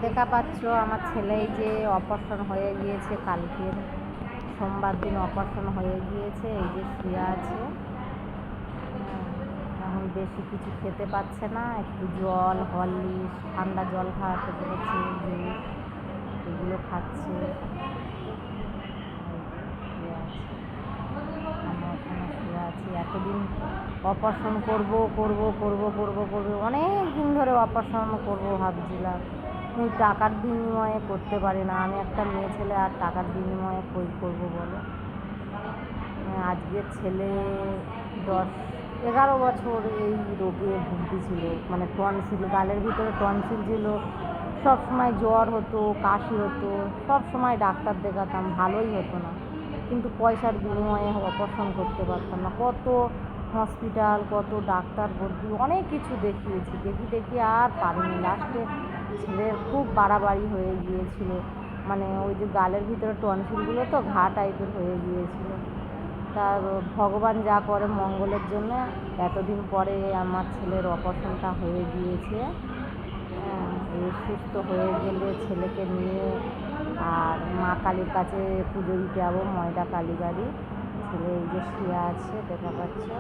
দেখা পাচ্ছ আমার ছেলে যে অপারেশন হয়ে গিয়েছে, কালকের সোমবার দিন অপারেশন হয়ে গিয়েছে। এই যে শুয়ে আছে, এখন বেশি কিছু খেতে পাচ্ছে না, একটু জল, হরলিক্স, ঠান্ডা জল খাওয়াতে বলেছে, জুস এগুলো খাচ্ছে। শুয়ে আছে, আমি ওখানে শুয়ে আছি। এতদিন অপারেশন করব করব করব করব করব অনেক দিন ধরে অপারেশন করব ভাবছিলাম, কিন্তু টাকার বিনিময়ে করতে পারি না। আমি একটা মেয়ে ছেলে, আর টাকার বিনিময়ে কই করবো বলো। আজকের ছেলে 11 বছর এই রোগে ভুগতেছিল, মানে টনসিল, গালের ভিতরে টনসিল ছিল, সব সময় জ্বর হতো, কাশি হতো, সব সময় ডাক্তার দেখাতাম, ভালোই হতো না। কিন্তু পয়সার বিনিময়ে অপারেশন করতে পারতাম না। কত হসপিটাল, কত ডাক্তার ভর্তি, অনেক কিছু দেখিয়েছি, দেখি আর পারিনি। লাস্টে ছেলের খুব বাড়াবাড়ি হয়ে গিয়েছিল, মানে ওই যে গালের ভিতরে টনসিলগুলো তো ঘা টাইপের হয়ে গিয়েছিল। তার ভগবান যা করে মঙ্গলের জন্য এতদিন পরে আমার ছেলের অপারেশনটা হয়ে গিয়েছে। সুস্থ হয়ে গেলে ছেলেকে নিয়ে আর মা কালীর কাছে পুজো দিতে যাবো, ময়দা কালীবাড়ি। ছেলে এই যে শুয়ে আছে, দেখা পাচ্ছে।